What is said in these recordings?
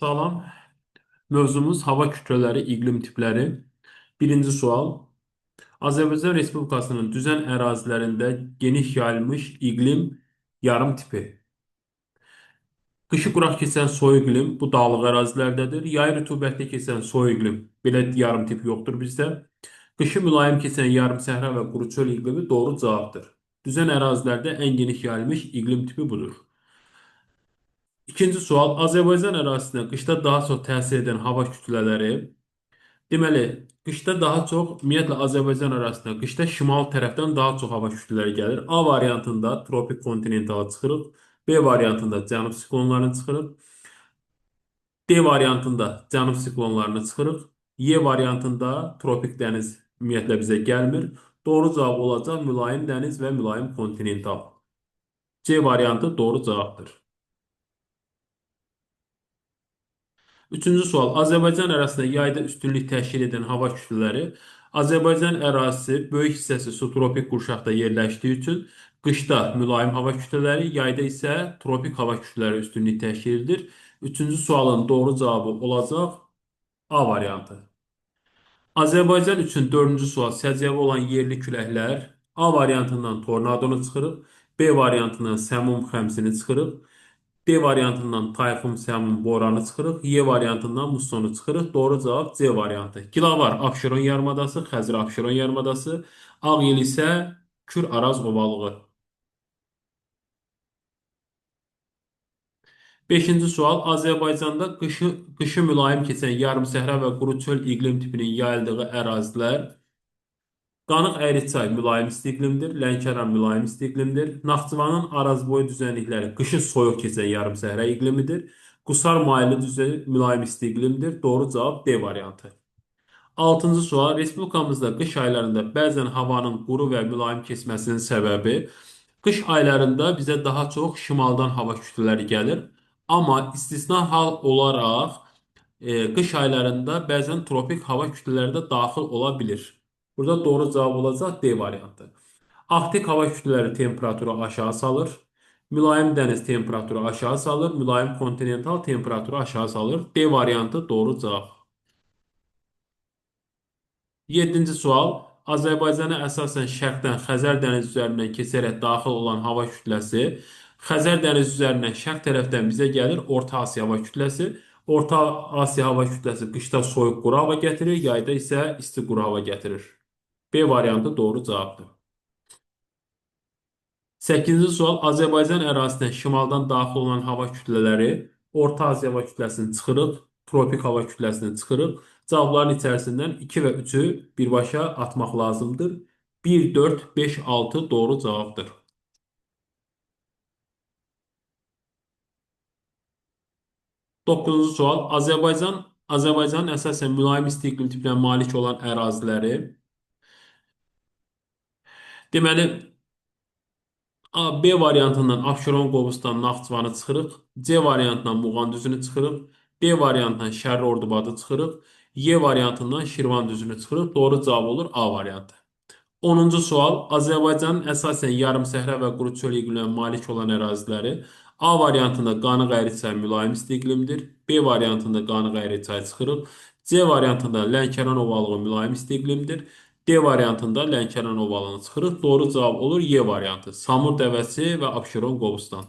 Salam. Mövzumuz hava kütlələri, iqlim tipləri. Birinci sual. Azərbaycan Respublikasının düzən ərazilərində geniş yayılmış iqlim yarım tipi. Qışı quraq keçən soyuq iqlim bu dağlıq ərazilərdədir. Yayı rütubətli keçən soyuq iqlim belə yarım tip yoxdur bizdə. Qışı mülayim keçən yarım səhra və quru çöl iqlimi doğru cavabdır. Düzən ərazilərdə ən geniş yayılmış iqlim tipi budur. İkinci sual. Azərbaycan ərazisinə qışda daha çox təsir edən hava kütlələri. Deməli, qışda daha çox, ümumiyyətlə Azərbaycan ərazisində qışda şimal tərəfdən daha çox hava kütlələri gəlir. A variantında tropik kontinentala çıxırıq. B variantında cənub siklonlarını çıxırıq. D variantında cənub siklonlarını çıxırıq. Y variantında tropik dəniz ümumiyyətlə bizə gəlmir. Doğru cavab olacaq mülayim dəniz və mülayim kontinental. C variantı doğru cavabdır. Üçüncü sual. Azərbaycan ərazisində yayda üstünlük təşkil edən hava kütlələri. Azərbaycan ərazisi böyük hissəsi subtropik qurşaqda yerləşdiyi üçün qışda mülayim hava kütlələri, yayda isə tropik hava kütlələri üstünlük təşkil edir. Üçüncü sualın doğru cavabı olacaq A variantı. Azərbaycan üçün dördüncü sual səciyyəvi olan yerli küləklər. A variantından tornadonu çıxırıq. B variantından səmum xəmsini çıxırıq. D variantından tayfun, səmum, boranı çıxırıq. Y variantından mussonu çıxırıq. Doğru cavab C variantı. Gilavar Abşeron yarımadası, Xəzər Abşeron yarımadası. Ağ yel isə Kür-Araz ovalığı. Beşinci sual. Azərbaycanda qışı mülayim keçən yarım səhra və quru çöl iqlim tipinin yayıldığı ərazilər. Qanıq Ərikçay mülayim isti iqlimdir. Lənkəran mülayim isti iqlimdir. Naxçıvanın Arazboyu düzənlikləri qışı soyuq keçən yarım səhra iqlimidir. Qusar mayılı mülayim isti iqlimdir. Doğru cavab D variantı. Altıncı sual. Respublikamızda qış aylarında bəzən havanın quru və mülayim keçməsinin səbəbi qış aylarında bizə daha çox şimaldan hava kütlələri gəlir. Amma istisna hal olaraq qış aylarında bəzən tropik hava kütlələri də daxil ola bilir. Burada doğru cavab olacaq D variantı. Arktik hava kütlələri temperaturu aşağı salır. Mülayim dəniz temperaturu aşağı salır. Mülayim kontinental temperaturu aşağı salır. D variantı doğru cavab. Yeddinci sual. Azərbaycana əsasən şərqdən Xəzər dənizi üzərindən keçərək daxil olan hava kütləsi Xəzər dənizi üzərindən şərq tərəfdən bizə gəlir Orta Asiya hava kütləsi. Orta Asiya hava kütləsi qışda soyuq quru hava gətirir, yayda isə isti quru hava gətirir. B variantı doğru cavabdır. 8-ci sual. Azərbaycan ərazisindən şimaldan daxil olan hava kütlələri Orta Asiya hava kütləsini çıxırıq, tropik hava kütləsini çıxırıq. Cavabların içərisindən 2 və 3-ü birbaşa atmaq lazımdır. 1, 4, 5, 6 doğru cavabdır. 9-cu sual. Azərbaycanın əsasən mülayim isti iqlim tipinə malik olan əraziləri. Deməli, B variantından Abşeron, Qobustan, Naxçıvanı çıxırıq. C variantından Muğan düzünü çıxırıq. D variantından Şərri Ordubadı çıxırıq. Y variantından Şirvan düzünü çıxırıq. Doğru cavab olur A variantı. 10-cu sual. Azərbaycanın əsasən yarım səhra və quru çöl iqliminə malik olan əraziləri. A variantında Qanıq Ərikçay mülayim isti iqlimdir. B variantında Qanıq Ərikçay çıxırıq. C variantında Lənkəran ovalığı mülayim isti iqlimdir. D variantında Lənkəran ovalığını çıxırıq. Doğru cavab olur Y variantı. Samur dəvəsi və Abşeron Qobustan.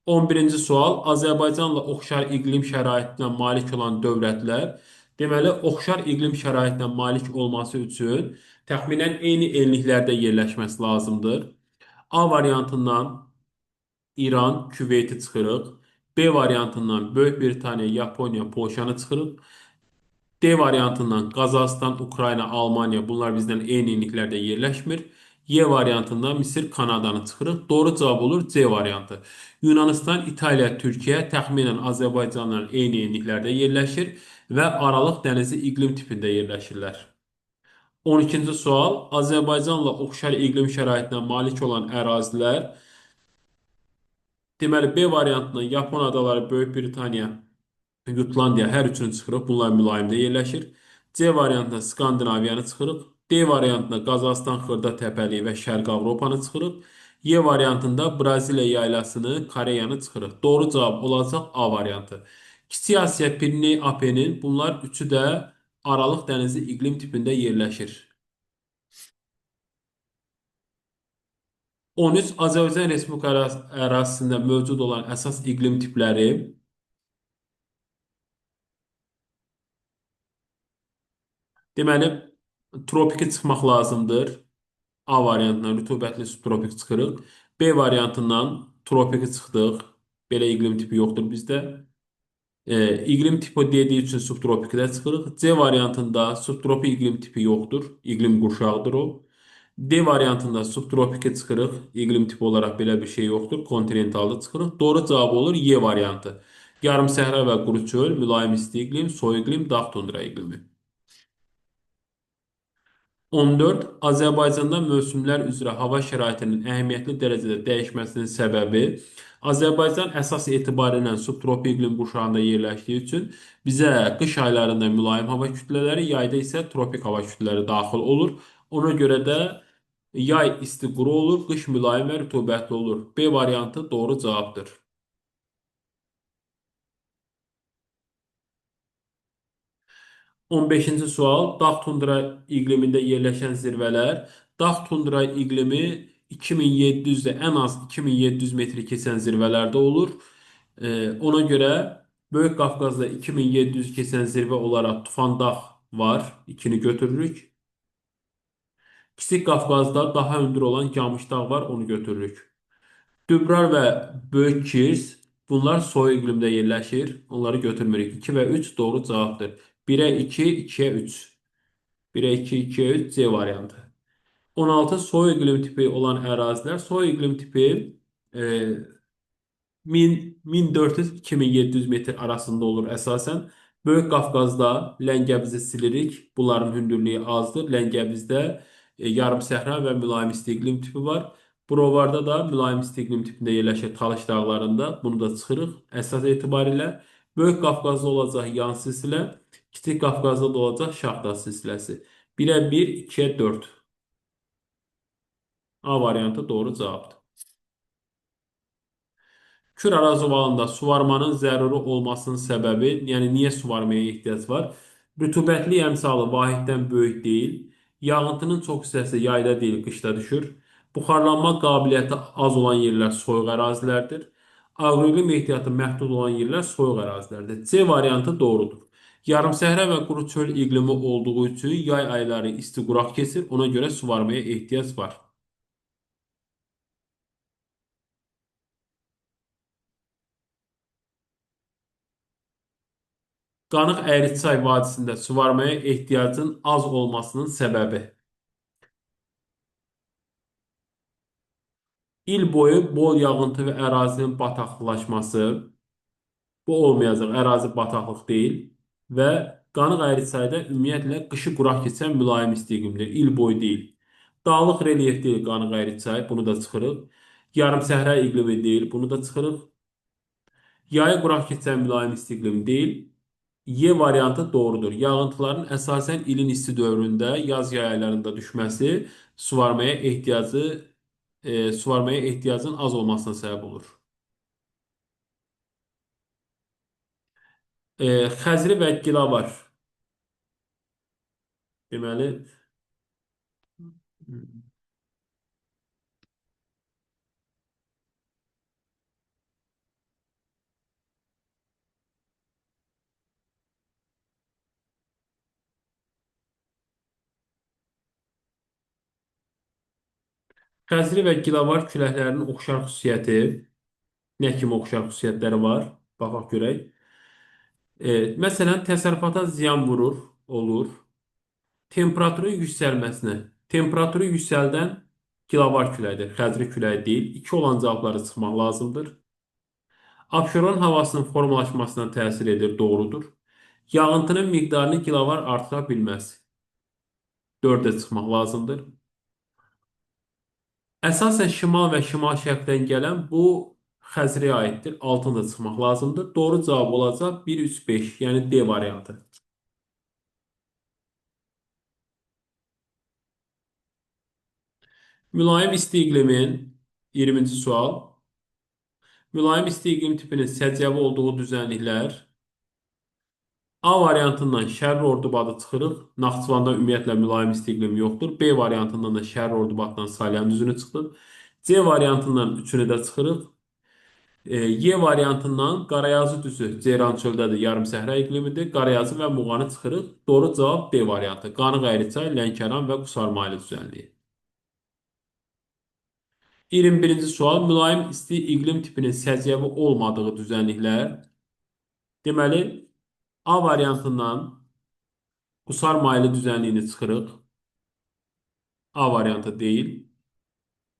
11-ci sual. Azərbaycanla oxşar iqlim şəraitinə malik olan dövlətlər. Deməli, oxşar iqlim şəraitinə malik olması üçün təxminən eyni enliklərdə yerləşməsi lazımdır. A variantından İran, Küveyti çıxırıq. B variantından Böyük Britaniya, Yaponiya, Polşanı çıxırıq. D variantından Qazaxıstan, Ukrayna, Almaniya bunlar bizdən eyni enliklərdə yerləşmir. Y variantından Misir, Kanadanı çıxırıq. Doğru cavab olur C variantı. Yunanistan, İtaliya, Türkiyə təxminən Azərbaycanla eyni enliklərdə yerləşir və Aralıq dənizi iqlim tipində yerləşirlər. 12-ci sual. Azərbaycanla oxşar iqlim şəraitinə malik olan ərazilər. Deməli, B variantından Yapon adaları, Böyük Britaniya, Jutlandiya hər üçünü çıxırıq. Bunlar mülayimdə yerləşir. C variantında Skandinaviyanı çıxırıq. D variantında Qazaxıstan, Xırda Təpəliyi və Şərqi Avropanı çıxırıq. Y variantında Braziliya yaylasını, Koreyanı çıxırıq. Doğru cavab olacaq A variantı. Kiçik Asiya, Pirini, Apenin bunlar üçü də Aralıq dənizi iqlim tipində yerləşir. 13. Azərbaycan Respublikası ərazisində mövcud olan əsas iqlim tipləri. Deməli, tropiki çıxmaq lazımdır. A variantından rütubətli subtropik çıxırıq. B variantından tropiki çıxdıq. Belə iqlim tipi yoxdur bizdə. İqlim tipi dediyi üçün subtropikdə çıxırıq. C variantında subtropik iqlim tipi yoxdur. İqlim qurşağıdır o. D variantında subtropikə çıxırıq. İqlim tipi olaraq belə bir şey yoxdur. Kontinentalda çıxırıq. Doğru cavab olur Y variantı. Yarım səhra və quru çöl, mülayim isti iqlim, soyuq iqlim, dağ tundra iqlimi. 14. Azərbaycanda mövsümlər üzrə hava şəraitinin əhəmiyyətli dərəcədə dəyişməsinin səbəbi Azərbaycan əsas etibarilə subtropik iqlim qurşağında yerləşdiyi üçün bizə qış aylarında mülayim hava kütlələri, yayda isə tropik hava kütlələri daxil olur. Ona görə də yay isti quru olur, qış mülayim və rütubətli olur. B variantı doğru cavabdır. 15-ci sual. Dağ tundra iqlimində yerləşən zirvələr. Dağ tundra iqlimi 2700-də ən az 2700 metri keçən zirvələrdə olur. Ona görə Böyük Qafqazda 2700 keçən zirvə olaraq Tufan dağ var. İkini götürürük. Kiçik Qafqazda daha hündür olan Camış dağ var. Onu götürürük. Dübrar və Böyük Kirs bunlar soyuq iqlimdə yerləşir. Onları götürmürük. 2 və 3 doğru cavabdır. 1-ə 2, 2-yə 3. 1-ə 2, 2-yə 3 C variantı. 16 soyuq iqlim tipi olan ərazilər. Soyuq iqlim tipi e, 1400-2700 metr arasında olur əsasən. Böyük Qafqazda Ləngəvizi Silirik. Bunların hündürlüyü azdır. Ləngəvizdə yarım səhra və mülayim isti iqlim tipi var. Brovarda da mülayim isti iqlim tipində yerləşir Talış dağlarında. Bunu da çıxırıq əsas etibarilə. Böyük Qafqazda olacaq yan silsilə, Kiçik Qafqazda da olacaq Şaxta silsiləsi. 1-ə 1, 2-yə 4. A variantı doğru cavabdır. Kür-Araz ovalında suvarmanın zəruri olmasının səbəbi, yəni niyə suvarmaya ehtiyac var? Rütubətli əmsalı vahiddən böyük deyil. Yağıntının çox hissəsi yayda deyil, qışda düşür. Buxarlanma qabiliyyəti az olan yerlər soyuq ərazilərdir. Aqroiqlim ehtiyatı məhdud olan yerlər soyuq ərazilərdir. C variantı doğrudur. Yarımsəhra və quru çöl iqlimi olduğu üçün yay ayları isti quraq keçir. Ona görə suvarmaya ehtiyac var. Qanıq Əyriçay vadisində suvarmaya ehtiyacın az olmasının səbəbi. İl boyu bol yağıntı və ərazinin bataqlıqlaşması, bu olmayacaq, ərazi bataqlıq deyil və Qanıq Əyriçayda ümumiyyətlə qışı quraq keçən mülayim isti iqlimdir, il boyu deyil. Dağlıq relyef deyil Qanıq Əyriçay, bunu da çıxırıq. Yarım səhra iqlimi deyil, bunu da çıxırıq. Yayı quraq keçən mülayim isti iqlim deyil. Y variantı doğrudur. Yağıntıların əsasən ilin isti dövründə, yaz yay aylarında düşməsi suvarmaya ehtiyacın az olmasına səbəb olur. Xəzri və Gilavar. Deməli, Xəzri və Gilavar küləklərinin oxşar xüsusiyyəti, nə kimi oxşar xüsusiyyətləri var? Baxaq görək. Məsələn, təsərrüfata ziyan vurur, olur. Temperaturu yüksəlməsinə. Temperaturu yüksəldən Gilavar küləyidir, Xəzri küləyi deyil. 2 olan cavabları çıxmaq lazımdır. Abşeron havasının formalaşmasına təsir edir, doğrudur. Yağıntının miqdarını kilovar artıra bilməz. 4-ə çıxmaq lazımdır. Əsasən şimal və şimal-şərqdən gələn bu Xəzriyə aiddir. Altında çıxmaq lazımdır. Doğru cavab olacaq 1, 3, 5, yəni D variantı. Mülayim isti iqlimin 20-ci sual. Mülayim isti iqlim tipinin səciyyəvi olduğu düzənliklər A variantından şərq ordubadı çıxırıq. Naxçıvanda ümumiyyətlə mülayim isti iqlim yoxdur. B variantından da şərq ordubatdan Salyan düzünü çıxdıq. C variantından üçünü də çıxırıq. Y variantından Qarayazı düzü Ceyrançöldədir, yarım səhra iqlimidir. Qarayazı və Muğanı çıxırıq. Doğru cavab D variantı. Qanıq Əyriçay, Lənkəran və Qusarmaylı düzənliyi. 21-ci sual. Mülayim isti iqlim tipinin səciyyəvi olmadığı düzənliklər. Deməli, A variantından Qusarmaylı düzənliyini çıxırıq. A variantı deyil.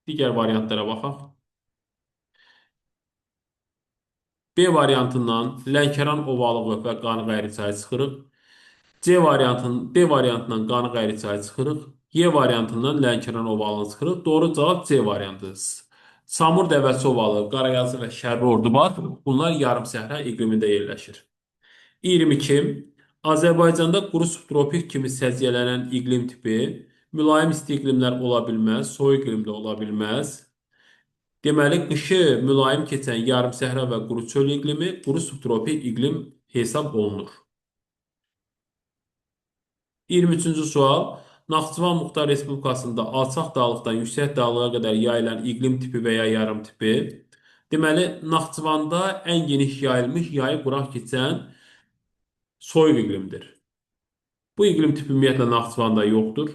Digər variantlara baxaq. B variantından Lənkəran ovalığı və Qanıq Əyriçayı çıxırıq. D variantından Qanıq Əyriçayı çıxırıq. Y variantından Lənkəran ovalığını çıxırıq. Doğru cavab C variantıdır. Samur Dəvəsi ovalı, Qarayazı və Şərqi Ordubad bunlar yarım səhra iqlimində yerləşir. 22. Azərbaycanda quru subtropik kimi səciyyələnən iqlim tipi mülayim isti iqlimlər ola bilməz, soyuq iqlimdə ola bilməz. Deməli, qışı mülayim keçən yarım səhra və quru çöl iqlimi quru subtropik iqlim hesab olunur. 23-cü sual. Naxçıvan Muxtar Respublikasında alçaq dağlıqdan yüksək dağlığa qədər yayılan iqlim tipi və ya yarım tipi. Deməli, Naxçıvanda ən geniş yayılmış yayı quraq keçən soyuq iqlimdir. Bu iqlim tipi ümumiyyətlə Naxçıvanda yoxdur.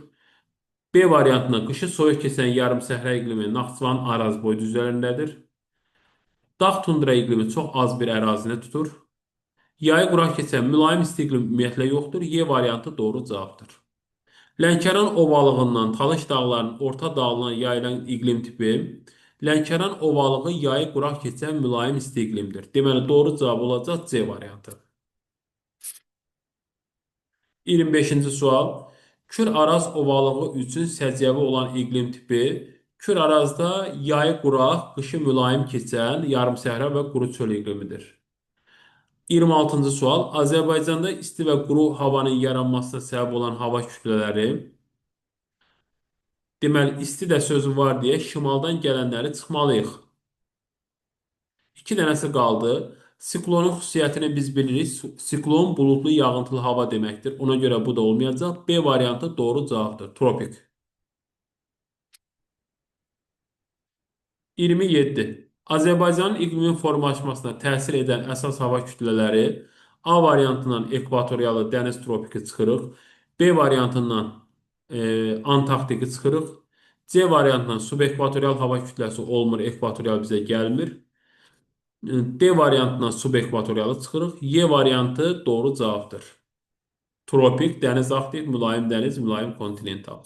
B variantında qışı soyuq keçən yarım səhra iqlimi Naxçıvanın Arazboy düzlərindədir. Dağ tundra iqlimi çox az bir ərazini tutur. Yayı quraq keçən mülayim isti iqlim ümumiyyətlə yoxdur. Y variantı doğru cavabdır. Lənkəran ovalığından Talış dağlarının orta dağlarına yayılan iqlim tipi Lənkəran ovalığı yayı quraq keçən mülayim isti iqlimdir. Deməli, doğru cavab olacaq C variantı. 25-ci sual. Kür-Araz ovalığı üçün səciyyəvi olan iqlim tipi Kür-Arazda yayı quraq, qışı mülayim keçən yarım səhra və quru çöl iqlimidir. 26-cı sual. Azərbaycanda isti və quru havanın yaranmasına səbəb olan hava kütlələri. Deməli, isti də sözü var deyə şimaldan gələnləri çıxmalıyıq. 2 dənəsi qaldı. Siklonun xüsusiyyətini biz bilirik. Siklon buludlu yağıntılı hava deməkdir. Ona görə bu da olmayacaq. B variantı doğru cavabdır. Tropik. 27. Azərbaycanın iqlimin formalaşmasına təsir edən əsas hava kütlələri A variantından ekvatoriyalı dəniz tropiki çıxırıq. B variantından Antarktiki çıxırıq. C variantından subekvatorial hava kütləsi olmur, ekvatorial bizə gəlmir. D variantından subekvatorialı çıxırıq. Y variantı doğru cavabdır. Tropik, dəniz aktiv, mülayim dəniz, mülayim kontinental.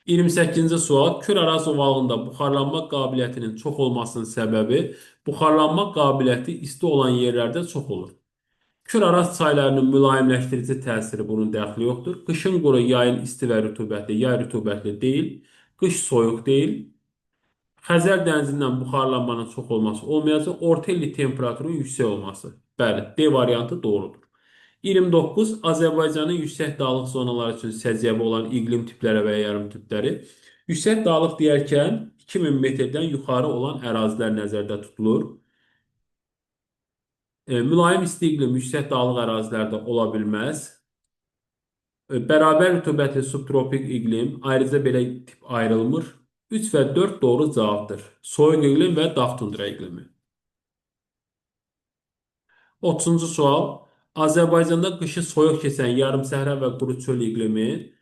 28-ci sual. Kür-Araz ovalığında buxarlanma qabiliyyətinin çox olmasının səbəbi buxarlanma qabiliyyəti isti olan yerlərdə çox olur. Kür-Araz çaylarının mülayimləşdirici təsiri bunun dəxli yoxdur. Qışın quru, yayın isti və rütubətli, yay rütubətli deyil. Qış soyuq deyil. Xəzər dənizindən buxarlanmanın çox olması olmayacaq. Orta illik temperaturun yüksək olması. Bəli, D variantı doğrudur. 29. Azərbaycanın yüksək dağlıq zonaları üçün səciyyəvi olan iqlim tipləri və yarım tipləri. Yüksək dağlıq deyərkən 2000 metrdən yuxarı olan ərazilər nəzərdə tutulur. Mülayim isti iqlim yüksək dağlıq ərazilərdə ola bilməz. Bərabər rütubətli subtropik iqlim ayrıca belə tip ayrılmır. 3 və 4 doğru cavabdır. Soyuq iqlim və dağ tundra iqlimi. 30-cu sual. Azərbaycanda qışı soyuq keçən yarım səhra və quru çöl iqlimi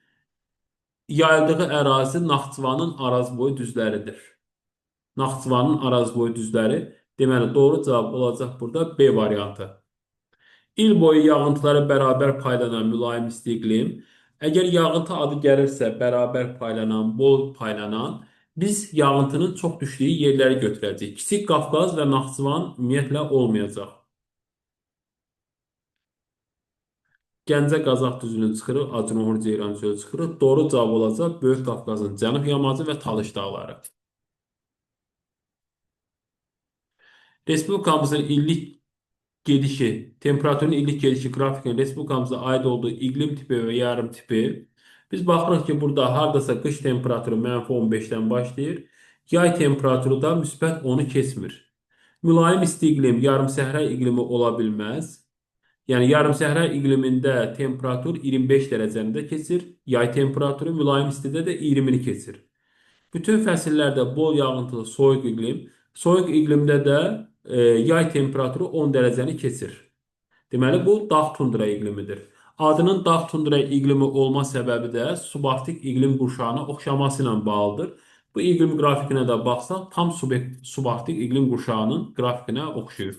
yayıldığı ərazi Naxçıvanın Arazboy düzləridir. Naxçıvanın Arazboy düzləri. Deməli, doğru cavab olacaq burada B variantı. İl boyu yağıntıları bərabər paylanan mülayim isti iqlim. Əgər yağıntı adı gəlirsə, bərabər paylanan, bol paylanan, biz yağıntının çox düşdüyü yerləri götürəcəyik. Kiçik Qafqaz və Naxçıvan ümumiyyətlə olmayacaq. Gəncə Qazax düzünü çıxırıq, Acınoğur Ceyrançölü çıxırıq. Doğru cavab olacaq Böyük Qafqazın cənub yamacı və Talış dağları. Respublikamızın illik gedişi, temperaturun illik gedişi qrafikin Respublikamıza aid olduğu iqlim tipi və yarım tipi Biz baxırıq ki, burada hardasa qış temperaturu -15-dən başlayır. Yay temperaturu da müsbət 10-u keçmir. Mülayim isti iqlim yarımsəhra iqlimi ola bilməz. Yəni yarımsəhra iqlimində temperatur 25 dərəcəni keçir. Yay temperaturu mülayim istidə də 20-ni keçir. Bütün fəsillərdə bol yağıntılı soyuq iqlim, soyuq iqlimdə də yay temperaturu 10 dərəcəni keçir. Deməli, bu dağ tundra iqlimidir. Adının dağ tundra iqlimi olma səbəbi də subarktik iqlim qurşağına oxşaması ilə bağlıdır. Bu iqlim qrafikinə də baxsaq, tam subarktik iqlim qurşağının qrafikinə oxşuyur.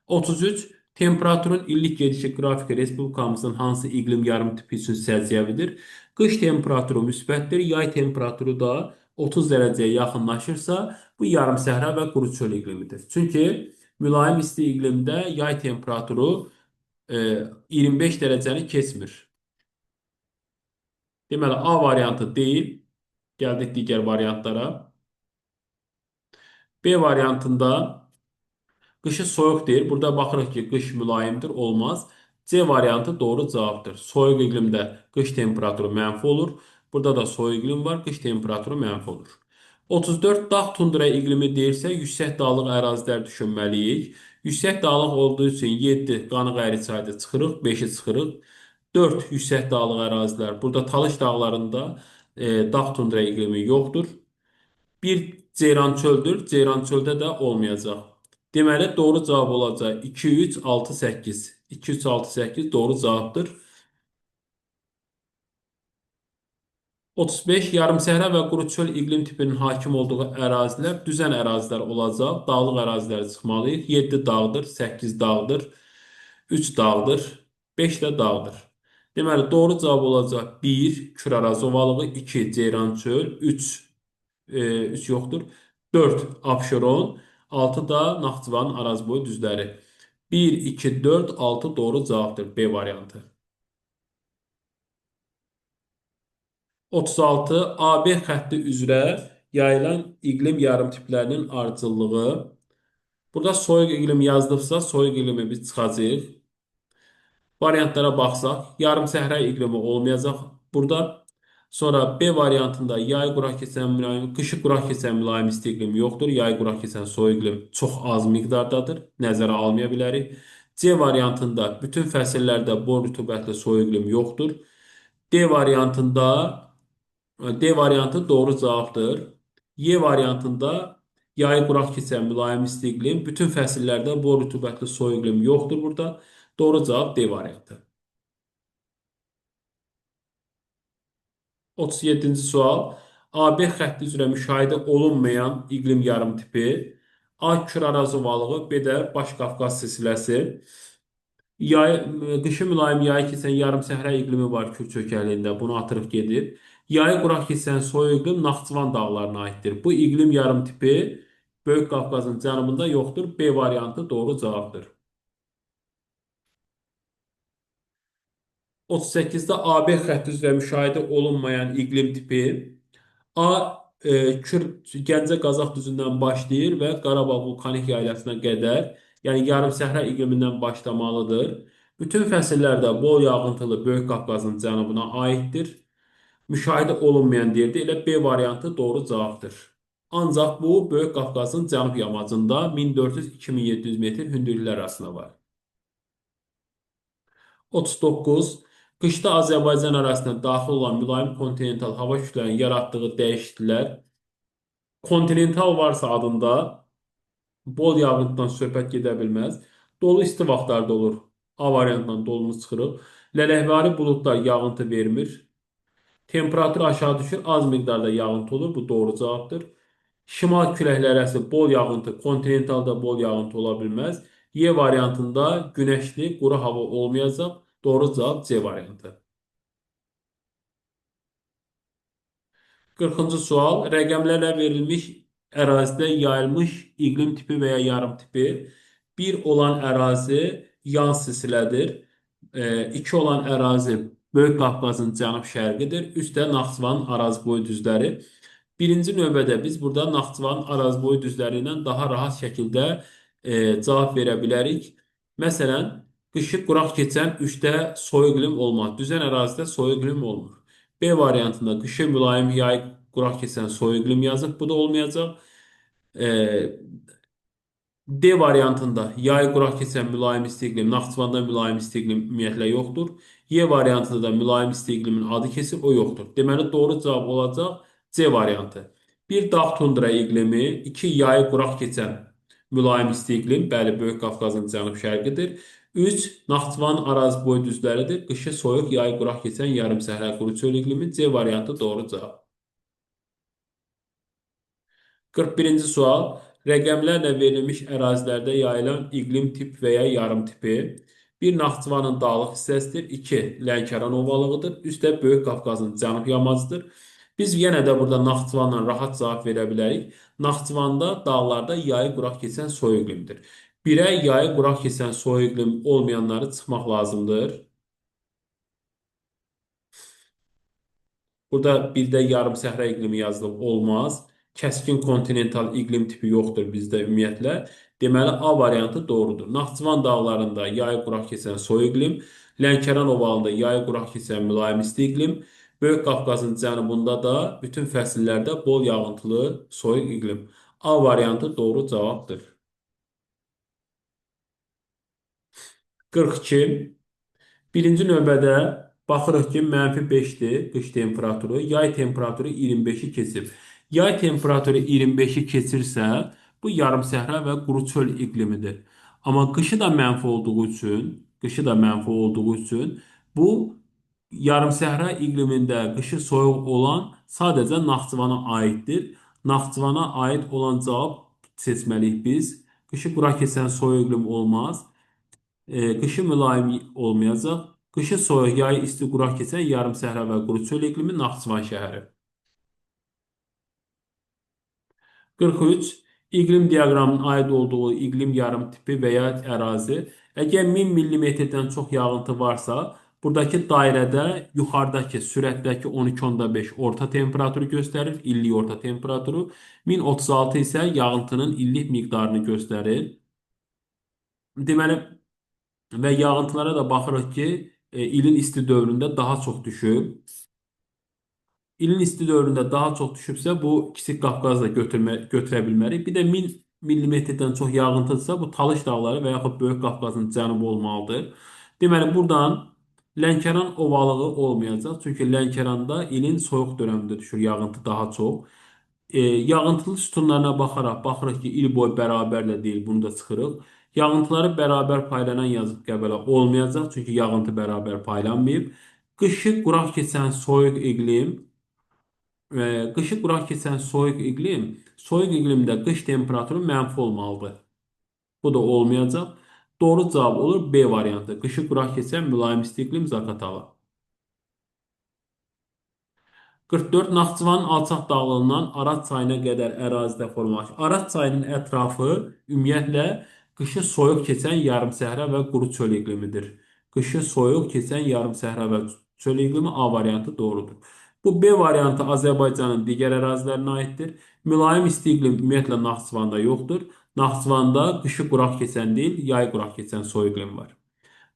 33. Temperaturun illik gedişi qrafiki respublikamızın hansı iqlim yarımtipi üçün səciyyəvidir? Qış temperaturu müsbətdir, yay temperaturu da 30 dərəcəyə yaxınlaşırsa, bu yarımsəhra və quru çöl iqlimidir. Çünki mülayim isti iqlimdə yay temperaturu 25 dərəcəni keçmir. Deməli, A variantı deyil. Gəldik digər variantlara. B variantında qışı soyuq deyir. Burada baxırıq ki, qış mülayimdir, olmaz. C variantı doğru cavabdır. Soyuq iqlimdə qış temperaturu mənfi olur. Burada da soyuq iqlim var, qış temperaturu mənfi olur. 34 dağ tundra iqlimi deyirsə, yüksək dağlıq ərazilər düşünməliyik. Yüksək dağlıq olduğu üçün 7 Qanıq Əriçayda çıxırıq, 5-i çıxırıq. 4 yüksək dağlıq ərazilər. Burada Talış dağlarında dağ tundra iqlimi yoxdur. Bir Ceyrançöldür. Ceyrançöldə də olmayacaq. Deməli, doğru cavab olacaq 2, 3, 6, 8. 2, 3, 6, 8 doğru cavabdır. 35. Yarımsəhra və quru çöl iqlim tipinin hakim olduğu ərazilər düzən ərazilər olacaq. Dağlıq ərazilərə çıxmalıyıq. 7 dağdır, 8 dağdır, 3 dağdır, 5 də dağdır. Deməli, doğru cavab olacaq 1 Küraraz ovalığı, 2 Ceyrançöl, 3 yoxdur. 4 Abşeron, 6 da Naxçıvan Arazboy düzləri. 1, 2, 4, 6 doğru cavabdır. B variantı. 36. AB xətti üzrə yayılan iqlim yarımtiplərinin ardıcıllığı. Burada soyuq iqlim yazılıbsa, soyuq iqlimi biz çıxacağıq. Variantlara baxsaq, yarımsəhra iqlimi olmayacaq burada. Sonra B variantında yay quraq keçən mülayim, qışı quraq keçən mülayim isti iqlim yoxdur. Yay quraq keçən soyuq iqlim çox az miqdardadır. Nəzərə almaya bilərik. C variantında bütün fəsillərdə bol rütubətli soyuq iqlim yoxdur. D variantında D variantı doğru cavabdır. Y variantında yay quraq keçən mülayim isti iqlim, bütün fəsillərdə bol rütubətli soyuq iqlim yoxdur burada. Doğru cavab D variantı. 37-ci sual. AB xətti üzrə müşahidə olunmayan iqlim yarımtipi. A. Kür-Araz ovalığı, B də Baş Qafqaz silsiləsi. Qışı mülayim yayı keçən yarımsəhra iqlimi var Kür çökəkliyində. Bunu atırıq gedir. Yayı quraq keçən soyuq iqlim Naxçıvan dağlarına aiddir. Bu iqlim yarımtipi Böyük Qafqazın cənubunda yoxdur. B variantı doğru cavabdır. 38-də AB xətti üzrə müşahidə olunmayan iqlim tipi A. Gəncə Qazax düzündən başlayır və Qarabağ vulkanik yaylasına qədər, yəni yarımsəhra iqlimindən başlamalıdır. Bütün fəsillərdə bol yağıntılı Böyük Qafqazın cənubuna aiddir. Müşahidə olunmayan yerdə elə B variantı doğru cavabdır. Ancaq bu Böyük Qafqazın cənub yamacında 1400-2700 metr hündürlüklər arasında var. 39. Qışda Azərbaycan arasında daxil olan mülayim kontinental hava kütlələrinin yaratdığı dəyişikliklər. Kontinental varsa adında bol yağıntıdan söhbət gedə bilməz. Dolu isti vaxtlarda olur. A variantından dolumuz çıxırıq. Lələkvari buludlar yağıntı vermir. Temperatur aşağı düşür, az miqdarda yağıntı olur. Bu doğru cavabdır. Şimal küləkləri əsir, bol yağıntı, kontinentalda bol yağıntı ola bilməz. Y variantında günəşli, quru hava olmayacaq. Doğru cavab C variantı. 40-cı sual. Rəqəmlərlə verilmiş ərazidə yayılmış iqlim tipi və ya yarım tipi. 1 olan ərazi yan silsilədir. 2 olan ərazi Böyük Qafqazın cənub-şərqidir. 3 də Naxçıvan Arazboy düzləri. Birinci növbədə biz burada Naxçıvan Arazboy düzləri ilə daha rahat şəkildə cavab verə bilərik. Məsələn, Qışı quraq keçən 3-də soyuq iqlim olmaz. Düzən ərazidə soyuq iqlim olmur. B variantında qışı mülayim, yay quraq keçən soyuq iqlim yazıb. Bu da olmayacaq. E, D variantında yay quraq keçən mülayim isti iqlim, Naxçıvanda mülayim isti iqlim ümumiyyətlə yoxdur. Y variantında da mülayim isti iqlimin adı keçib, o yoxdur. Deməli doğru cavab olacaq C variantı. Bir dağ tundra iqlimi, iki yayı quraq keçən mülayim isti iqlim, bəli, Böyük Qafqazın cənub-şərqidir. 3 Naxçıvan ərazi boyu düzləridir. Qışı soyuq, yayı quraq keçən yarım səhra quru çöl iqlimi. C variantı doğru cavab. 41-ci sual. Rəqəmlərlə verilmiş ərazilərdə yayılan iqlim tip və ya yarım tipi. 1. Naxçıvanın dağlıq hissəsidir. 2. Lənkəran ovalığıdır. 3 də Böyük Qafqazın cənub yamacıdır. Biz yenə də burada Naxçıvanla rahat cavab verə bilərik. Naxçıvanda dağlarda yayı quraq keçən soyuq iqlimdir. 1-ə yayı quraq keçən soyuq iqlim olmayanları çıxmaq lazımdır. Burada bir də yarım səhra iqlimi yazılıb olmaz. Kəskin kontinental iqlim tipi yoxdur bizdə ümumiyyətlə. Deməli A variantı doğrudur. Naxçıvan dağlarında yay quraq keçən soyuq iqlim, Lənkəran ovalında yay quraq keçən mülayim isti iqlim, Böyük Qafqazın cənubunda da bütün fəsillərdə bol yağıntılı soyuq iqlim. A variantı doğru cavabdır. 42. Birinci növbədə baxırıq ki, -5-dir qış temperaturu, yay temperaturu 25-i keçib. Yay temperaturu 25-i keçirsə, bu yarım səhra və quru çöl iqlimidir. Amma qışı da mənfi olduğu üçün bu yarım səhra iqlimində qışı soyuq olan sadəcə Naxçıvana aiddir. Naxçıvana aid olan cavab seçməliyik biz. Qışı qura keçən soyuq iqlim olmaz. Qışı mülayim olmayacaq. Qışı soyuq, yayı isti quraq keçən yarım səhra və quru çöl iqlimi Naxçıvan şəhəri. 43. İqlim diaqramının aid olduğu iqlim yarım tipi və ya ərazi. Əgər 1000 mm-dən çox yağıntı varsa, buradakı dairədə yuxarıdakı sürətdəki 12,5 orta temperaturu göstərir, illik orta temperaturu. 1036 isə yağıntının illik miqdarını göstərir. Deməli, və yağıntılara da baxırıq ki, ilin isti dövründə daha çox düşüb. İlin isti dövründə daha çox düşübsə, bu Kiçik Qafqazda götürə bilmərik. Bir də 1000 millimetrdən çox yağıntıdırsa, bu Talış dağları və yaxud Böyük Qafqazın cənubu olmalıdır. Deməli, buradan Lənkəran ovalığı olmayacaq. Çünki Lənkəranda ilin soyuq dövründə düşür yağıntı daha çox. Yağıntılı sütunlarına baxırıq ki, il boyu bərabərlə deyil, bunu da çıxırıq. Yağıntıları bərabər paylanan yazıb qəbələ olmayacaq, çünki yağıntı bərabər paylanmayıb. Qışı quraq keçən soyuq iqlim, qışı quraq keçən soyuq iqlimdə qış temperaturu mənfi olmalıdır. Bu da olmayacaq. Doğru cavab olur B variantı. Qışı quraq keçən mülayim isti iqlim Zaqatala. 44 Naxçıvanın alçaq dağlığından Araz çayına qədər ərazidə formalaşır. Araz çayının ətrafı ümumiyyətlə qışı soyuq keçən yarım səhra və quru çöl iqlimidir. Qışı soyuq keçən yarım səhra və çöl iqlimi A variantı doğrudur. Bu B variantı Azərbaycanın digər ərazilərinə aiddir. Mülayim isti iqlim ümumiyyətlə Naxçıvanda yoxdur. Naxçıvanda qışı quraq keçən deyil, yay quraq keçən soyuq iqlim var.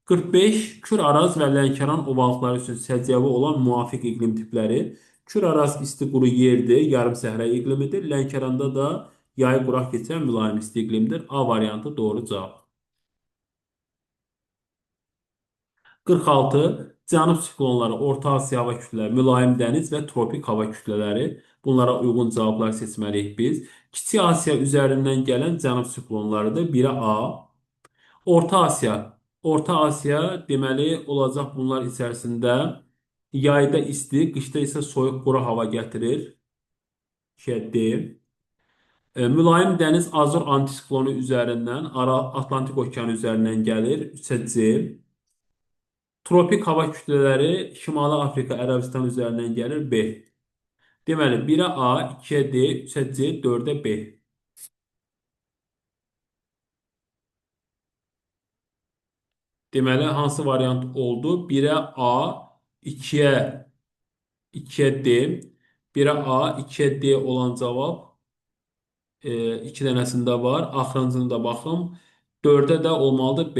45 Kür Araz və Lənkəran ovalıqları üçün səciyyəvi olan müvafiq iqlim tipləri. Kür Araz isti quru yerdir, yarım səhra iqlimidir. Lənkəranda da yayı quraq keçən mülayim isti iqlimdir. A variantı doğru cavab. 46 Cənub siklonları, Orta Asiya hava kütlələri, mülayim dəniz və tropik hava kütlələri. Bunlara uyğun cavablar seçməliyik biz. Kiçik Asiya üzərindən gələn cənub siklonlarıdır. 1-ə A. Orta Asiya. Orta Asiya deməli olacaq bunlar içərisində yayda isti, qışda isə soyuq quru hava gətirir. D. Mülayim dəniz Azor antisiklonu üzərindən Atlantik okeanı üzərindən gəlir. 3-C. Tropik hava kütlələri Şimali Afrika, Ərəbistan üzərindən gəlir. B. Deməli 1-ə A, 2-ə D, 3-ə C, 4-ə B. Deməli hansı variant oldu? 1-ə A, 2-ə 2-ə D, 1-ə A, 2-ə D olan cavab 2 dənəsində var. Axırıncını da baxım. 4-ə də olmalıdır B.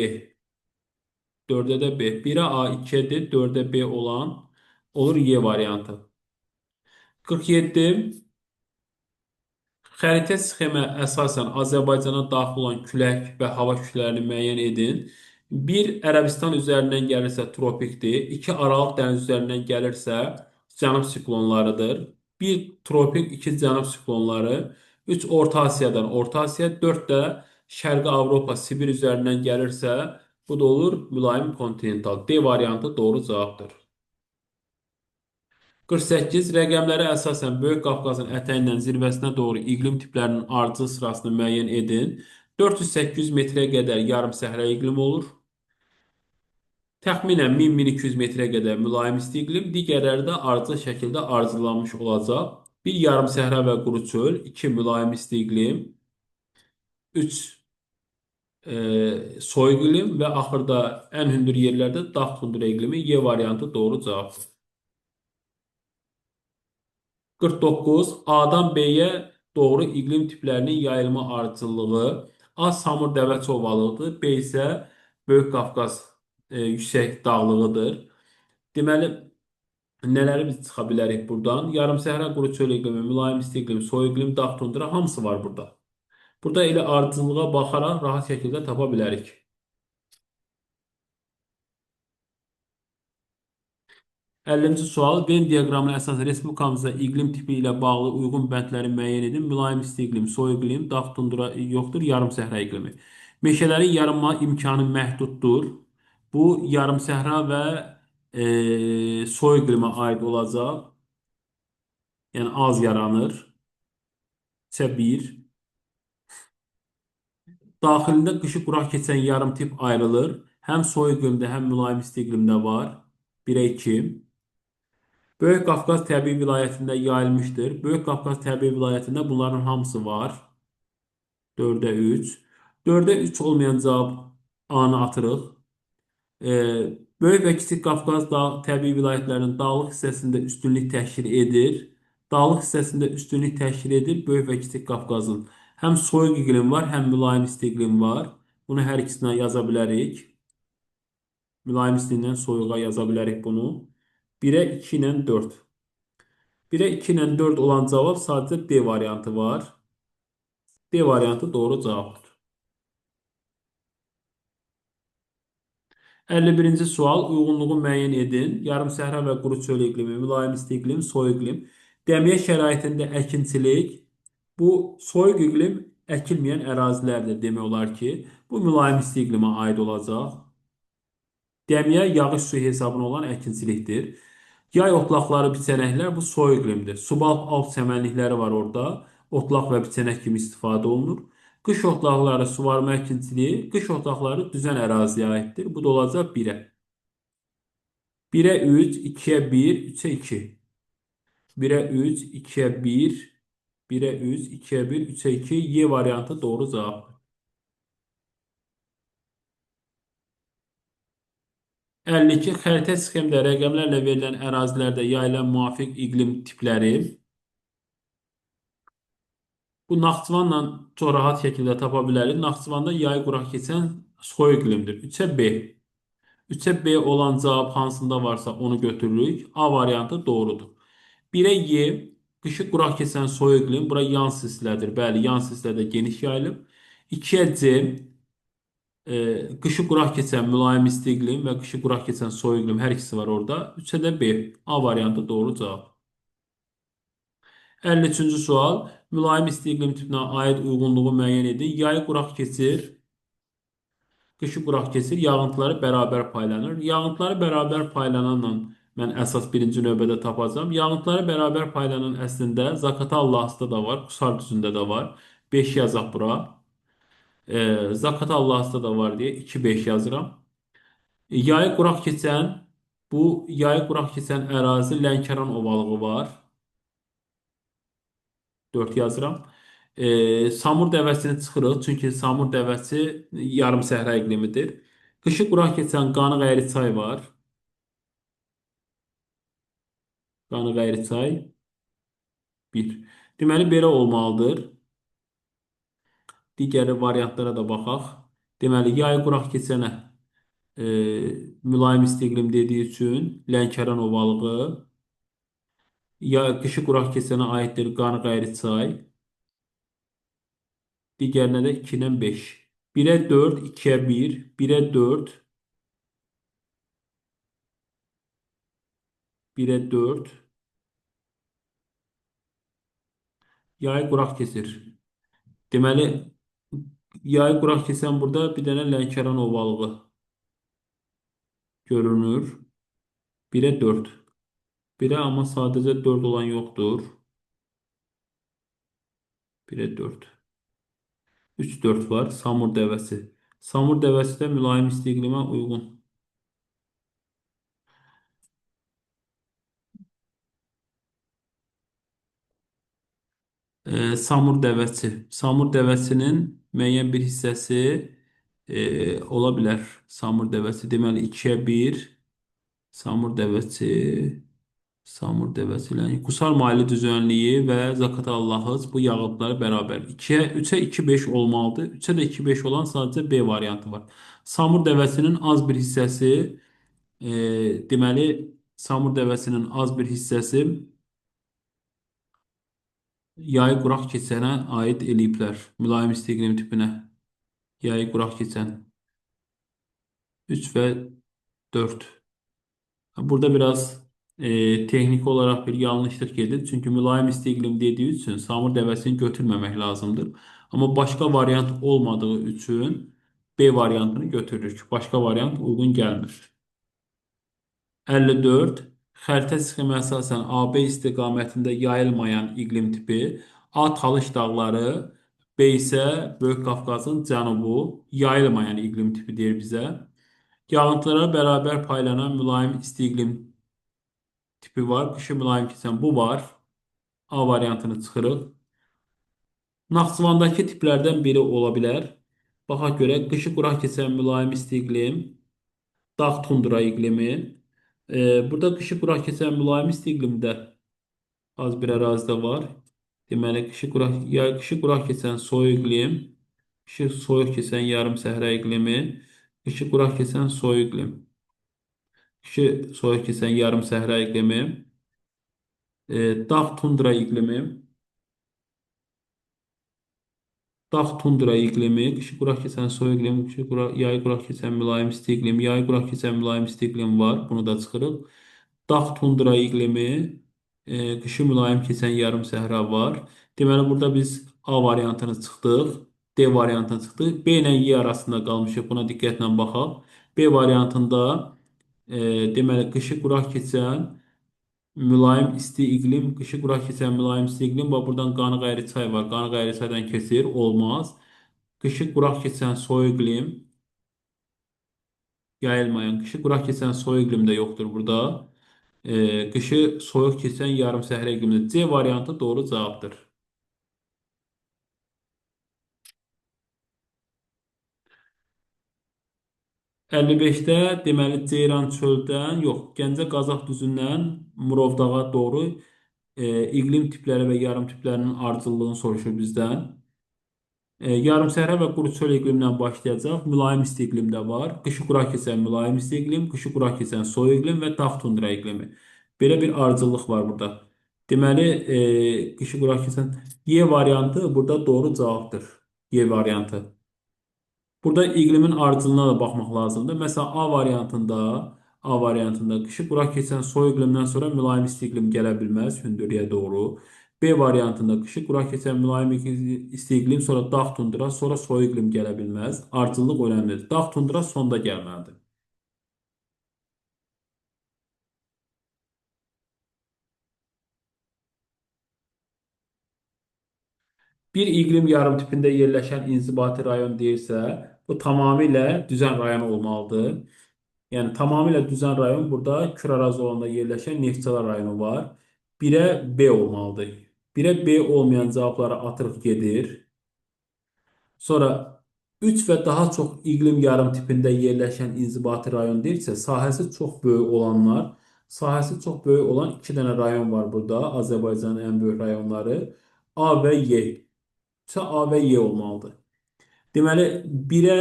4'e də B. 1'e A, 2'ye D, 4'e B olan olur Y variantı. 47. Xəritə sxemə əsasən Azərbaycana daxil olan külək və hava kütlələrini müəyyən edin. Bir Ərəbistan üzərindən gəlirsə tropikdir. İki Aralıq dəniz üzərindən gəlirsə cənub siklonlarıdır. Bir tropik, iki cənub siklonları. Üç Orta Asiyadan Orta Asiya. Dörd də Şərqi Avropa, Sibir üzərindən gəlirsə bu da olur mülayim kontinental. D variantı doğru cavabdır. 48. Rəqəmlərə əsasən Böyük Qafqazın ətəyindən zirvəsinə doğru iqlim tiplərinin ardıcıl sırasını müəyyən edin. 400-800 metrə qədər yarımsəhra iqlimi olur. Təxminən 1000-1200 metrə qədər mülayim isti iqlim, digərləri də ardıcıl şəkildə arzulanmış olacaq. Bir yarımsəhra və quru çöl, 2 mülayim isti iqlim, 3 soyuq iqlim və axırda ən hündür yerlərdə dağ tundra iqlimi. Y variantı doğru cavabdır. 49. A-dan B-yə doğru iqlim tiplərinin yayılma ardıcıllığı A. Samur dəvə ovalıqdır. B isə Böyük Qafqaz yüksək dağlığıdır. Deməli, nələri biz çıxa bilərik buradan? Yarımsəhra quru çöl iqlimi, mülayim isti iqlim, soyuq iqlim, dağ tundra hamısı var burada. Burada elə ardıcıllığa baxaraq rahat şəkildə tapa bilərik. 50-ci sual. Venn diaqramına əsasən respublikamızda iqlim tipi ilə bağlı uyğun bəndləri müəyyən edin. Mülayim isti iqlim, soyuq iqlim, dağ tundra yoxdur, yarımsəhra iqlimi. Meşələrin yanma imkanı məhduddur. Bu yarımsəhra və soyuq iqlimə aid olacaq. Yəni az yaranır. C 1. Daxilində qışı quraq keçən yarım tip ayrılır. Həm soyuq iqlimdə, həm mülayim isti iqlimdə var. 1-ə 2. Böyük Qafqaz təbii vilayətində yayılmışdır. Böyük Qafqaz təbii vilayətində bunların hamısı var. 4-ə 3. 4-ə 3 olmayan cavab A-nı atırıq. Böyük və Kiçik Qafqaz təbii vilayətlərinin dağlıq hissəsində üstünlük təşkil edir. Dağlıq hissəsində üstünlük təşkil edir Böyük və Kiçik Qafqazın. Həm soyuq iqlim var, həm mülayim isti iqlim var. Bunu hər ikisinə yaza bilərik. Mülayim istindən soyuğa yaza bilərik bunu. 1-ə 2 ilə 4. 1'e 2 ilə 4 olan cavab sadəcə D variantı var. D variantı doğru cavabdır. 51-ci sual uyğunluğu müəyyən edin. Yarımsəhra və quru çöl iqlimi, mülayim isti iqlim, soyuq iqlim. Dəmiyə şəraitində əkinçilik. Bu soyuq iqlim əkilməyən ərazilərdir demək olar ki. Bu mülayim isti iqlimə aid olacaq. Dəmiyə yağış suyu hesabına olan əkinçilikdir. Yay otlaqları, biçənəklər bu soyuq iqlimdir. Subalp alt çəmənlikləri var orada. Otlaq və biçənək kimi istifadə olunur. Qış otlaqları, suvarma əkinçiliyi, qış otlaqları düzən əraziyə aiddir. Bu da olacaq 1-ə. 1-ə 3, 2-yə 1, 3-ə 2. 1-ə 3, 2-yə 1, 1-ə 3, 2-yə 1, 3-ə 2. Y variantı doğru cavabdır. 52. Xəritə sxemdə rəqəmlərlə verilən ərazilərdə yayılan müvafiq iqlim tipləri. Bu Naxçıvanla çox rahat şəkildə tapa bilərik. Naxçıvanda yay quraq keçən soyuq iqlimdir. 3-ə B. 3-ə B olan cavab hansında varsa onu götürürük. A variantı doğrudur. 1-ə Y. Qışı quraq keçən soyuq iqlim. Bura yan silsilədir. Bəli, yan silsilədə geniş yayılıb. 2-ə C. Qışı quraq keçən mülayim isti iqlim və qışı quraq keçən soyuq iqlim hər ikisi var orada. 3-ə də B. A variantı doğru cavab. 53-cü sual. Mülayim isti iqlim tipinə aid uyğunluğu müəyyən edin. Yayı quraq keçir, qışı quraq keçir, yağıntıları bərabər paylanır. Yağıntıları bərabər paylananla mən əsas birinci növbədə tapacağam. Yağıntıları bərabər paylanan əslində Zaqatala da var, Qusar düzündə də var. 5 yazaq bura. Zaqatala da var deyə 2-5 yazıram. Yayı quraq keçən, bu yayı quraq keçən ərazi Lənkəran ovalığı var. 4 yazıram. Samur dəvəsini çıxırıq, çünki Samur dəvəsi yarım səhra iqlimidir. Qışı quraq keçən Qanıq Əyriçay var. Qanıq Əyriçay 1. Deməli, belə olmalıdır. Digər variantlara da baxaq. Deməli, yay quraq keçənə e, mülayim isti iqlim dediyi üçün Lənkəran ovalığı, ya qışı quraq keçənə aiddir Qanı-Qayırçay, digərinə də 2-dən 5. 1-ə 4, 2-yə 1, 1-ə 4, 1-ə 4, yayı quraq keçir. Deməli, yayı quraq keçən burada bir dənə Lənkəran ovalığı görünür. 1-ə 4. 1-ə amma sadəcə 4 olan yoxdur. 1-ə 4. 3-4 var. Samur dəvəsi. Samur dəvəsi də mülayim isti iqlimə uyğun. Samur dəvəsi. Samur dəvəsinin müəyyən bir hissəsi ola bilər. Samur dəvəsi deməli 2-yə 1. Samur dəvəsi. Samur dəvəsi ilə Qusar maili düzənliyi və Zaqatala Lahıc bu yağıntıları bərabər. 2-yə 3-ə 2-5 olmalıdır. 3-ə də 2-5 olan sadəcə B variantı var. Samur dəvəsinin az bir hissəsi deməli Samur dəvəsinin az bir hissəsi yayı quraq keçənə aid eləyiblər. Mülayim isti iqlim tipinə. Yayı quraq keçən 3 və 4. Burada biraz texniki olaraq bir yanlışlıq gedir. Çünki mülayim isti iqlim dediyi üçün Samur dəvəsini götürməmək lazımdır. Amma başqa variant olmadığı üçün B variantını götürürük. Başqa variant uyğun gəlmir. 54. Xəritə sxemə əsasən AB istiqamətində yayılmayan iqlim tipi A. Talış dağları, B isə Böyük Qafqazın cənubu yayılmayan iqlim tipi deyir bizə. Yağıntılara bərabər paylanan mülayim isti iqlim tipi var. Qışı mülayim keçən bu var. A variantını çıxırıq. Naxçıvandakı tiplərdən biri ola bilər. Baxaq görə qışı quraq keçən mülayim isti iqlim, dağ tundra iqlimi. Burada qışı quraq keçən mülayim isti iqlimdə az bir ərazidə var. Deməli, qışı quraq keçən soyuq iqlim, qışı soyuq keçən yarım səhra iqlimi, qışı quraq keçən soyuq iqlim, qışı soyuq keçən yarım səhra iqlimi, dağ tundra iqlimi, dağ tundra iqlimi, qışı quraq keçən soyuq iqlim, yayı quraq keçən mülayim isti iqlim, yayı quraq keçən mülayim isti iqlim var. Bunu da çıxırıq. Dağ tundra iqlimi, qışı mülayim keçən yarım səhra var. Deməli, burada biz A variantını çıxdıq, D variantını çıxdıq. B ilə Y arasında qalmışıq. Buna diqqətlə baxaq. B variantında deməli, qışı quraq keçən mülayim isti iqlim, qışı quraq keçən mülayim isti iqlim və buradan Qanı-Qayırçay var. Qanı-Qayırçaydan keçir, olmaz. Qışı quraq keçən soyuq iqlim, yayılmayan, qışı quraq keçən soyuq iqlim də yoxdur burada. Qışı soyuq keçən yarım səhra iqlimdə. C variantı doğru cavabdır. 55-də deməli Ceyran çöldən, yox, Gəncə Qazax düzündən Murovdağa doğru iqlim tipləri və yarım tiplərinin ardıcıllığını soruşur bizdən. Yarımsəhra və quru çöl iqlimdən başlayacaq. Mülayim isti iqlim də var. Qışı quraq keçən mülayim isti iqlim, qışı quraq keçən soyuq iqlim və dağ tundra iqlimi. Belə bir ardıcıllıq var burada. Deməli, qışı quraq keçən Y variantı burada doğru cavabdır. Y variantı. Burada iqlimin ardıcıllığına da baxmaq lazımdır. Məsələn, A variantında qışı quraq keçən soyuq iqlimdən sonra mülayim isti iqlim gələ bilməz hündürlüyə doğru. B variantında qışı quraq keçən mülayim isti iqlim, sonra dağ tundra, sonra soyuq iqlim gələ bilməz. Ardıcıllıq önəmlidir. Dağ tundra sonda gəlməlidir. Bir iqlim yarımtipində yerləşən inzibati rayon deyirsə, bu tamamilə düzən rayon olmalıdır. Yəni tamamilə düzən rayon burada Kür zolanda yerləşən Neftçala rayonu var. 1-ə B olmalıdır. 1-ə B olmayan cavabları atırıq gedir. Sonra 3 və daha çox iqlim yarım tipində yerləşən inzibati rayon deyirsə, sahəsi çox böyük olanlar, sahəsi çox böyük olan 2 dənə rayon var burada, Azərbaycanın ən böyük rayonları A və Y. A və Y olmalıdır. Deməli, 1-ə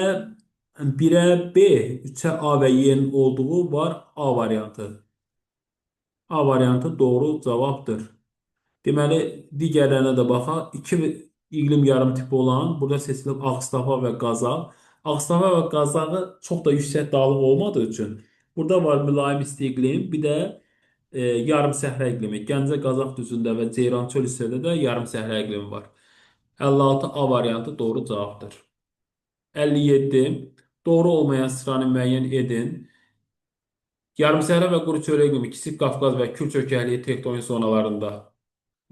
1'ə B, 3'ə A və Y-nin olduğu var A variantı. A variantı doğru cavabdır. Deməli, digərlərinə də baxaq. İki iqlim yarım tipi olan, burada seçilib Ağstafa və Qazax. Ağstafa və Qazaxı çox da yüksək dağlıq olmadığı üçün burada var mülayim isti iqlim, bir də yarım səhra iqlimi. Gəncə Qazax düzündə və Ceyrançöl hissədə də yarım səhra iqlimi var. 56 A variantı doğru cavabdır. 57. Doğru olmayan sıranı müəyyən edin. Yarımsəhra və quru çöl iqlimi Kiçik Qafqaz və Kür çökəkliyi tektonik zonalarında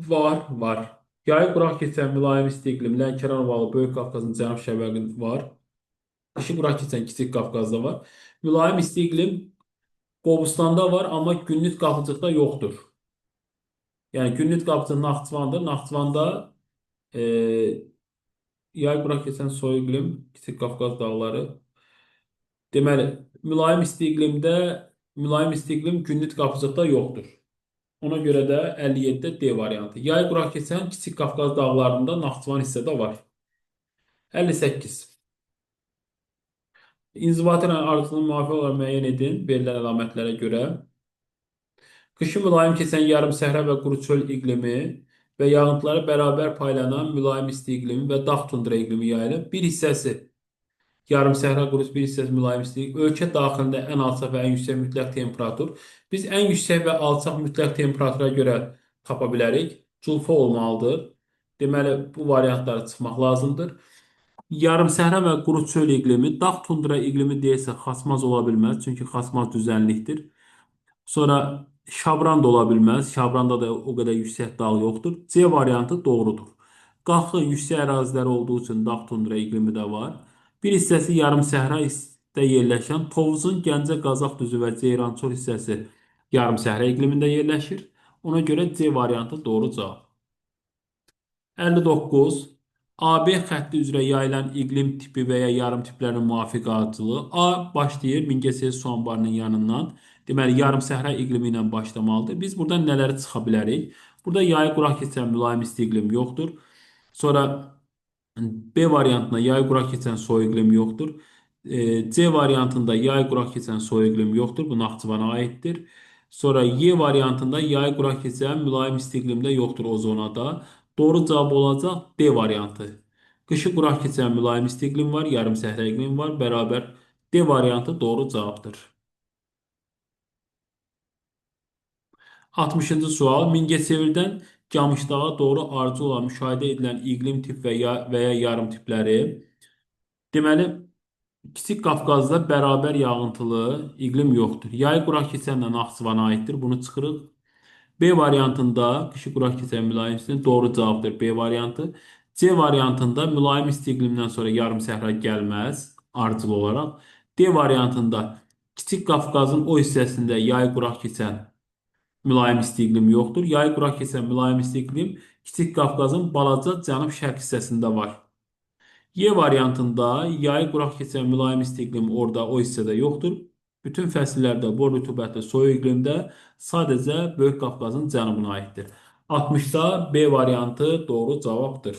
var. Yayı quraq keçən mülayim isti iqlim Lənkəran ovalı Böyük Qafqazın cənub şərqində var. Qışı quraq keçən Kiçik Qafqazda var. Mülayim isti iqlim Qobustanda var, amma Günnüt Qafqızlıqda yoxdur. Yəni Günnüt Qafqızı Naxçıvandır. Naxçıvanda e, yay quraq keçən soyuq iqlim Kiçik Qafqaz dağları. Deməli, mülayim isti iqlim Günnüt Qafqızlıqda yoxdur. Ona görə də 57-də D variantı. Yay quraq keçən Kiçik Qafqaz dağlarında Naxçıvan hissədə var. 58. İnzibati ardıcılığını müvafiq olaraq müəyyən edin verilən əlamətlərə görə. Qışı mülayim keçən yarım səhra və quru çöl iqlimi və yağıntıları bərabər paylanan mülayim isti iqlimi və dağ tundra iqlimi yayılıb. Bir hissəsi yarım səhra quru bir hissəsi mülayim istilik. Ölkə daxilində ən alçaq və ən yüksək mütləq temperatur. Biz ən yüksək və alçaq mütləq temperatura görə tapa bilərik. Culfa olmalıdır. Deməli, bu variantları çıxmaq lazımdır. Yarım səhra və quru çöl iqlimi, dağ tundra iqlimi deyilsə xaçmaz ola bilməz. Çünki xaçmaz düzənlikdir. Sonra Şabran da ola bilməz. Şabranda da o qədər yüksək dağ yoxdur. C variantı doğrudur. Qalxı yüksək ərazilər olduğu üçün dağ tundra iqlimi də var. Bir hissəsi yarım səhra hissədə yerləşən Tovuzun Gəncə Qazax düzü və Ceyrançol hissəsi yarım səhra iqlimində yerləşir. Ona görə C variantı doğru cavab. 59. AB xətti üzrə yayılan iqlim tipi və ya yarım tiplərin müvafiqatçılığı. A başlayır Mingəçevir su anbarının yanından. Deməli, yarım səhra iqlimi ilə başlamalıdır. Biz buradan nələri çıxa bilərik? Burada yayı quraq keçən mülayim isti iqlim yoxdur. Sonra B variantında yay quraq keçən soyuq iqlim yoxdur. C variantında yay quraq keçən soyuq iqlim yoxdur. Bu Naxçıvana aiddir. Sonra Y variantında yay quraq keçən mülayim isti iqlim də yoxdur o zonada. Doğru cavab olacaq D variantı. Qışı quraq keçən mülayim isti iqlim var, yarım səhra iqlim var. Bərabər D variantı doğru cavabdır. 60-cı sual. Mingəçevirdən Camışdağa doğru arzu olan müşahidə edilən iqlim tip və ya yarım tipləri. Deməli, Kiçik Qafqazda bərabər yağıntılı iqlim yoxdur. Yay quraq keçən də Naxçıvana aiddir. Bunu çıxırıq. B variantında qışı quraq keçən mülayim isti doğru cavabdır. B variantı. C variantında mülayim isti iqlimdən sonra yarım səhra gəlməz ardıcıl olaraq. D variantında Kiçik Qafqazın o hissəsində yay quraq keçən mülayim isti iqlim yoxdur. Yay quraq keçən mülayim isti iqlim Kiçik Qafqazın balaca cənub-şərq hissəsində var. Y variantında yayı quraq keçən mülayim isti iqlim orada o hissədə yoxdur. Bütün fəsillərdə bol rütubətli soyuq iqlimdə sadəcə Böyük Qafqazın cənubuna aiddir. 60-da B variantı doğru cavabdır.